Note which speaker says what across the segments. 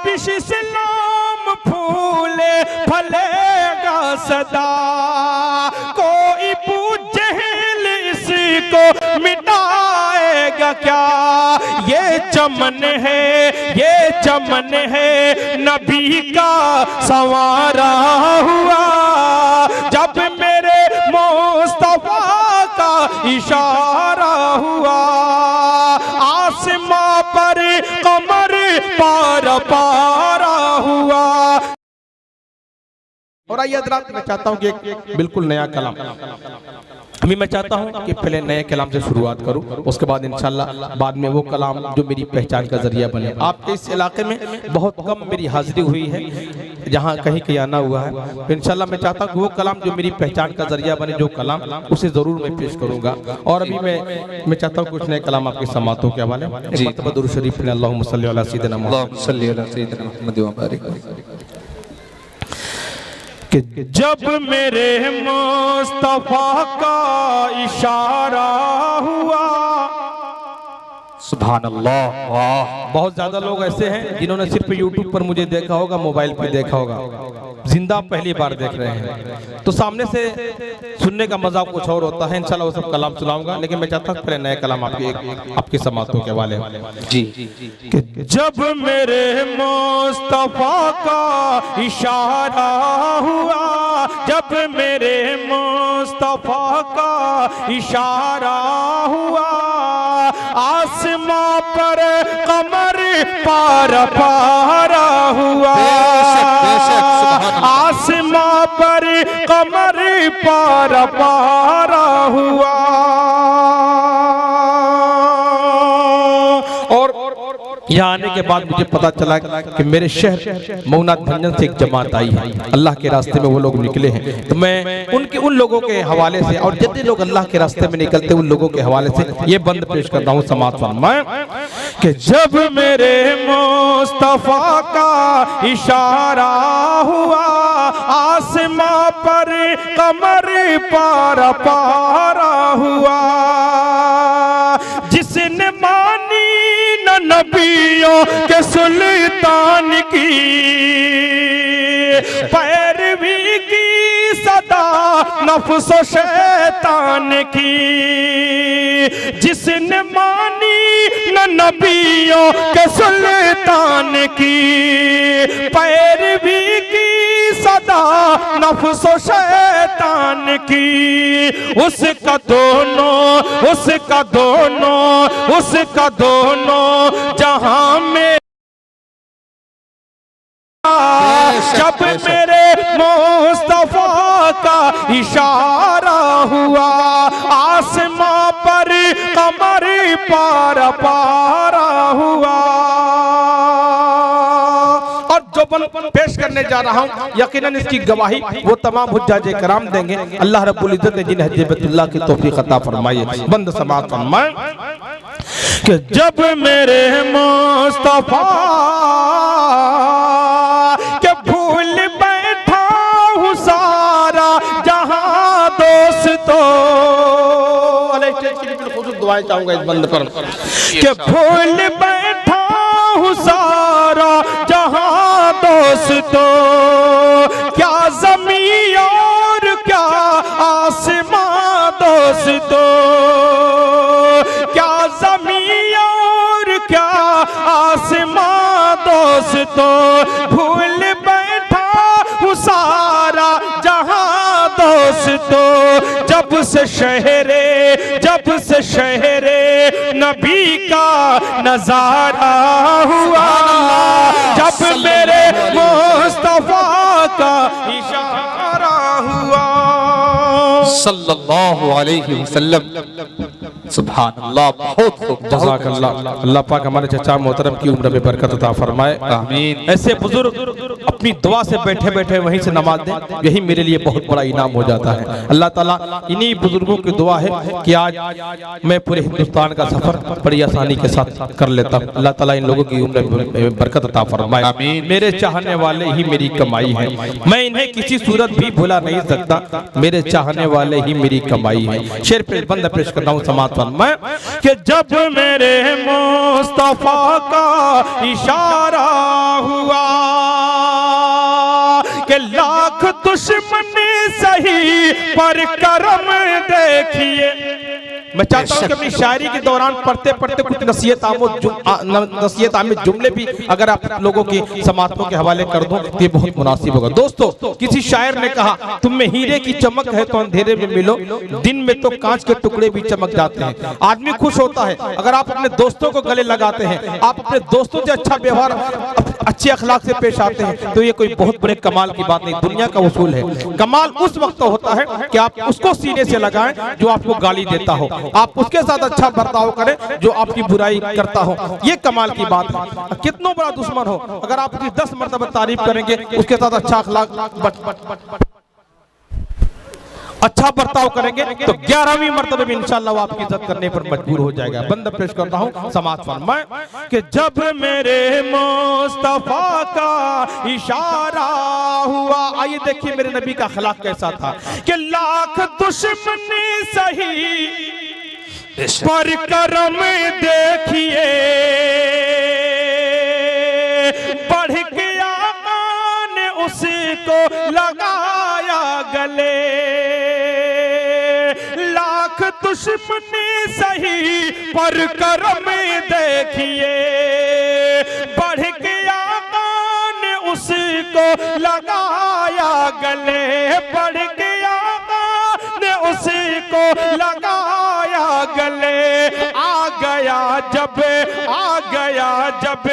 Speaker 1: ताबिश इस्लाम फूले फलेगा सदा, कोई जहल इसको मिटाएगा क्या। ये चमन है नबी का संवारा हुआ, जब मेरे मुस्तफा का इशारा हुआ। आसमां पर कमर पारा हुआ। और आइए हज़रात, मैं चाहता हूँ कि एक बिल्कुल नया कलाम, अभी मैं चाहता हूँ कि पहले नए कलाम से शुरुआत करूँ, उसके बाद इंशाल्लाह बाद में वो कलाम जो मेरी पहचान का जरिया बने। आपके इस इलाके में बहुत कम मेरी हाजिरी हुई है, जहाँ कहीं कहीं आना हुआ है, तो इंशाल्लाह मैं चाहता हूँ कि वो कलाम जो मेरी पहचान का जरिया बने, जो कलाम, उसे ज़रूर मैं पेश करूँगा। और अभी मैं चाहता हूँ कुछ नए कलाम आपके समातों के हवाले दुरूद शरीफ में अल्लाहुम्मा सल्ली अला सय्यिदिना मुहम्मद। कि जब मेरे मुस्तफा का इशारा हुआ, सुभान अल्लाह। वाह, बहुत ज्यादा लोग ऐसे हैं जिन्होंने सिर्फ यूट्यूब पर मुझे देखा होगा, मोबाइल पर देखा होगा, जिंदा पहली बार देख रहे हैं, तो सामने से सुनने का मजा कुछ और होता है। इंशाल्लाह वो सब कलाम सुनाऊंगा, लेकिन मैं चाहता हूँ पहले नए कलाम आपके समातों के हवाले जी। कि जब मेरे मुस्तफा का इशारा हुआ, जब मेरे मुस्तफा का इशारा हुआ, आसमां पर कमर पारा हुआ। आसमां पर कमर पारा हुआ। और यहाँ आने के बाद मुझे पता चला कि मेरे शहर मऊनाथ भंजन से एक जमात आई है, अल्लाह के रास्ते में वो लोग निकले हैं। तो मैं उन लोगों के हवाले से, और जितने लोग अल्लाह के रास्ते में निकलते उन लोगों के हवाले से ये बंद पेश करता हूँ समात फरमाएं कि जब मेरे मुस्तफा का इशारा हुआ, आसमां पर कमर पारा हुआ। जिसने मानी न नबियों के सुल्तान की, पैरवी की सदा नफ्स शैतान की। जिसने मानी न नबियों के सुल्तान की, पैरवी की सदा नफ्स शैतान की। उसका दोनों जहां में, जब मेरे मुस्तफा का इशारा हुआ, आसमां पर कमर पारा हुआ। और जो बन पेश करने जा रहा हूँ, यकीनन इसकी गवाही वो तमाम हुज्जाज कराम देंगे। अल्लाह रब्बुल इज्जत ने जिन्हें हज बैतुल्लाह की तौफीक अता फरमाई। बंद समात फरमाए कि जब मेरे मुस्तफा के भूल बैठा हूँ सारा जहां दोस्तों, दुआएं चाहूंगा इस बंद पर, कि भूल बैठा हूँ सारा जहां दोस्तों। क्या ज़मीं और क्या आसमां दोस्तों, क्या ज़मीं और क्या आसमां दोस्तों। भूल बैठा हूँ सारा जहां दोस्तों। जब से शहरे नबी का नजारा हुआ, जब मेरे मुस्तफा का इशारा हुआ, सल्लल्लाहु अलैहि वसल्लम। सुभान अल्लाह, बहुत खूब, जज़ाकल्लाह। अल्लाह पाक हमारे चचा मोहतरम की उम्र में बरकत अता फरमाए, आमीन। ऐसे बुजुर्ग अपनी दुआ से बैठे बैठे वहीं से नमाज दें, यही मेरे लिए बहुत बड़ा इनाम हो जाता है। अल्लाह ताला इन्हीं बुजुर्गों की दुआ है कि आज मैं पूरे हिंदुस्तान का सफर बड़ी आसानी के साथ कर लेता हूँ। अल्लाह ताला इन लोगों की उम्र में बरकत अता फरमाए, आमीन। मेरे चाहने वाले ही मेरी कमाई है, मैं इन्हें किसी सूरत भी भुला नहीं सकता। मेरे चाहने वाले ही मेरी कमाई है। शेर पे बंद पेश करता हूँ समात मैं कि जब मेरे मुस्तफा का इशारा हुआ, लाख दुश्मन सही पर करम देखिए। मैं चाहता हूं कि अपनी शायरी के दौरान पढ़ते पढ़ते कुछ नसीहत आमिज जुमले भी अगर आप लोगों की समातों के हवाले कर दूं तो ये बहुत मुनासिब होगा। दोस्तों, किसी शायर ने कहा, तुम में हीरे की चमक है तो अंधेरे में मिलो, दिन में तो कांच के टुकड़े भी चमक जाते हैं। आदमी खुश होता है अगर आप अपने दोस्तों को गले लगाते हैं, आप अपने दोस्तों से अच्छा व्यवहार, अच्छे अखलाक से पेश आते हैं, तो ये कोई बहुत बड़े कमाल की बात नहीं, दुनिया का उसूल है। कमाल उस वक्त होता है कि आप उसको सीने से लगाएं जो आपको गाली देता हो, आप उसके साथ अच्छा बर्ताव करें जो आपकी बुराई करता हो, ये कमाल की बात है। कितना बड़ा दुश्मन हो, अगर आप उसकी 10 मरतबा तारीफ करेंगे, उसके साथ अच्छा अखलाक अच्छा बर्ताव करेंगे, तो 11वीं मर्तबे में इंशाअल्लाह वो आपकी इज्जत करने पर मजबूर हो जाएगा। बंद पेश करता हूँ समाअत फरमाएं कि जब मेरे मुस्तफा का इशारा हुआ। आइए देखिए मेरे नबी का अखलाक कैसा था कि लाख दुश्मनी सही पर करम देखिए, बढ़ गया ने उसको लगाया गले। लाख दुश्मनी सही पर करम देखिए, बढ़ गया ने उसको लगाया गले, बढ़ गया ने उसको लगाया गले। आ गया जब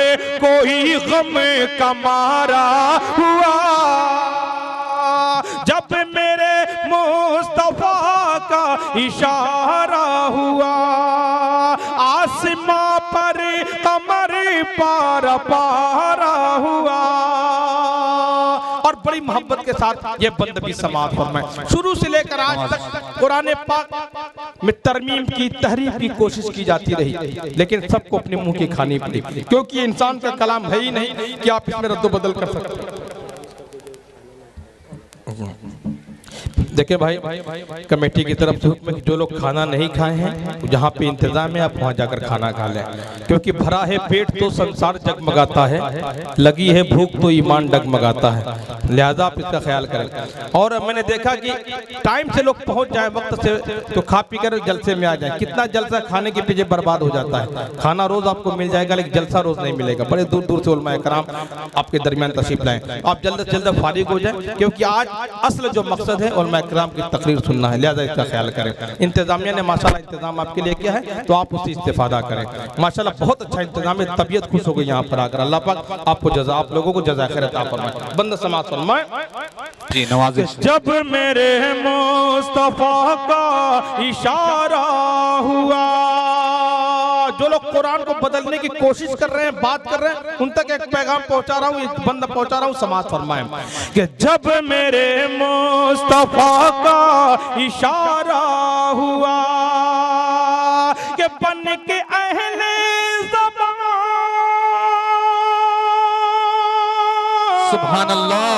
Speaker 1: कोई गम का मारा हुआ, जब मेरे मुस्तफा का इशारा हुआ, आसमां पर कमर पारा पारा हुआ। और बड़ी मोहब्बत के साथ ये बंद भी समाअत फरमाए। शुरू से लेकर आज तक कुरान पाक में तरमीम की, तहरीफ की कोशिश की जाती रही, लेकिन सबको अपने मुंह की खानी पड़ी, क्योंकि इंसान का कलाम है ही नहीं कि आप इसमें रद्द बदल कर सकते। देखिए भाई, कमेटी की तरफ से हुक्म है कि जो लोग खाना नहीं खाए हैं, जहाँ पे इंतजाम है आप वहाँ जाकर खाना खा लें, क्योंकि भरा है पेट तो संसार जगमगाता है, लगी है भूख तो ईमान डगमगाता है, लिहाजा आप इसका ख्याल करें। और मैंने देखा कि टाइम से लोग पहुँच जाए वक्त से तो खा पी कर जलसे में आ जाए। कितना जलसा खाने के पीछे बर्बाद हो जाता है। खाना रोज आपको मिल जाएगा लेकिन जलसा रोज नहीं मिलेगा। बड़े दूर दूर से उलमाए कराम आपके दरमियान तशरीफ लाएं, आप जल्द से जल्द फारिग हो जाए, क्योंकि आज असल जो मकसद है उलमाए कराम की तकरीर सुनना है, लिहाजा इसका ख्याल करें। इंतजामिया ने माशाल्लाह इंतजाम आपके लिए किया है तो आप उससे इस्तेफादा करें। माशाल्लाह बहुत अच्छा इंतजाम है, तबीयत खुश हो गई यहाँ पर आकर। अल्लाह पाक आपको जज़ा, आप लोगों को जज़ा खैर अता फरमाए। बंद समाअत फरमाए जी नवाज़िश। जब मेरे मुस्तफा का इशारा हुआ, जो लोग कुरान को बदलने की कोशिश कर रहे हैं, बात कर रहे हैं, उन तक एक पैगाम पहुंचा रहा हूँ, एक बंदा पहुंचा रहा हूँ, समाअत फरमाएं कि जब मेरे मुस्तफा का इशारा हुआ कि बन के अहले ज़बान, सुभान अल्लाह,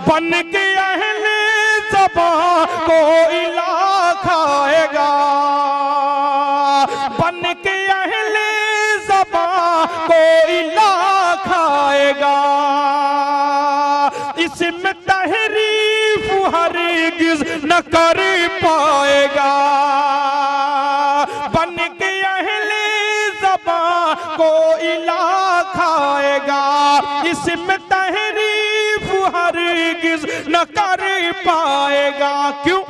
Speaker 1: बन के अहले ज़बान को इला खाएगा, बन के अहले ज़बान को इला खाएगा। इसमें तहरीफ हरगिज़ न कर पाएगा, बन के अहले ज़बान को इला खाएगा। इसमें तहरीफ हरगिज़ न कर पाएगा। क्यों?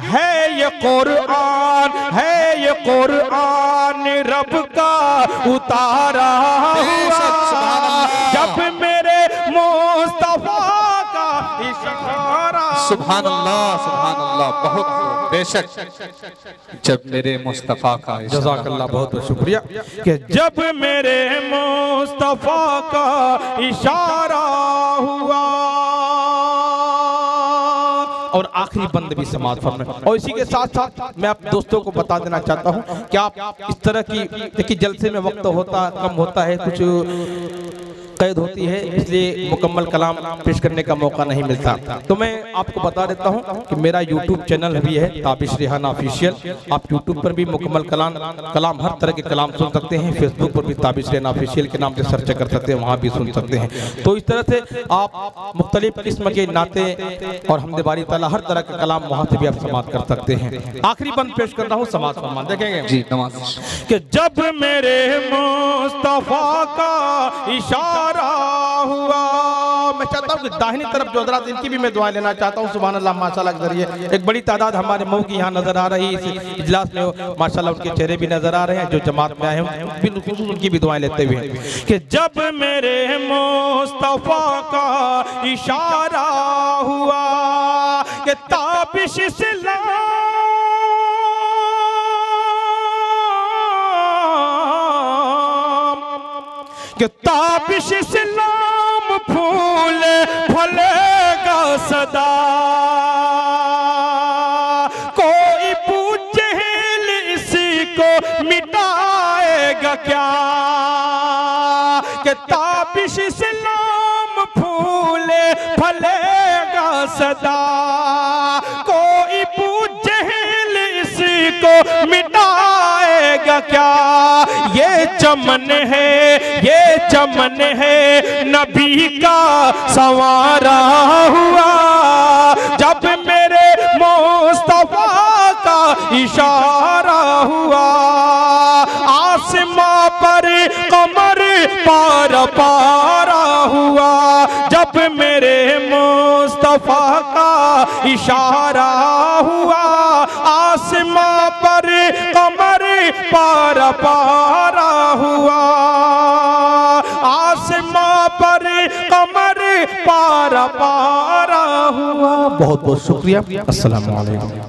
Speaker 1: है ये कुरान, है ये कुरान रब का उतारा हुआ, जब मेरे मुस्तफा का इशारा। सुभान अल्लाह, सुभान अल्लाह, बहुत बेशक, जब मेरे मुस्तफा का, जज़ाकल्लाह, बहुत बहुत शुक्रिया कि जब मेरे मुस्तफा का इशारा हुआ। और आखिरी बंद भी समाअत फरमाएं। और इसी के साथ साथ मैं आप दोस्तों को बता देना चाहता हूं कि आप इस तरह की, देखिए जलसे में वक्त होता कम होता है, कुछ कैद होती है, इसलिए मुकम्मल कलाम पेश करने का मौका नहीं मिलता। तो मैं आपको बता देता हूं कि मेरा यूट्यूब चैनल भी है ताबिश रेहाना ऑफिशियल। आप यूट्यूब पर भी मुकम्मल कलाम हर तरह के कलाम सुन सकते हैं। फेसबुक पर भी ताबिश रेहाना ऑफिशियल के नाम से सर्च कर सकते हैं, वहाँ भी सुन सकते हैं। तो इस तरह से आप मुख्तलिफ किस्म के नाते और हमदे बारी ताला हर तरह का कलाम वहाँ से भी आप समाप्त कर सकते हैं। आखिरी बंद पेश कर रहा हूँ, समाज फरमान देखेंगे
Speaker 2: जी
Speaker 1: कि जब मेरे मुस्तफा का इशारा हुआ। मैं चाहता हूँ कि दाहिनी तरफ जो हज़रात इनकी भी मैं दुआएं लेना चाहता हूँ सुभान अल्लाह माशाल्लाह के जरिए। एक बड़ी तादाद हमारे मऊ की यहाँ नजर आ रही है इस इजलास में, माशाल्लाह उनके चेहरे भी नजर आ रहे हैं जो जमात में आए हैं, उनकी भी दुआएं लेते हुए कि जब मेरे मुस्तफा का इशारा हुआ कि ताबिश कि ताबिश इस्लाम फूल फलेगा सदा, कोई पूछे इसी को मिटाएगा क्या। कि ताबिश इस्लाम फूल फलेगा सदा, कोई पूछे इसी को मिटाएगा क्या। ये चमन है नबी का संवारा हुआ, जब मेरे मुस्तफा का इशारा हुआ। आसमां पर कमर पारा हुआ, जब मेरे मुस्तफा का इशारा हुआ। आसमां पर कमर पारा हुआ, आसमां पर कमर पारा हुआ। बहुत बहुत शुक्रिया। अस्सलाम वालेकुम।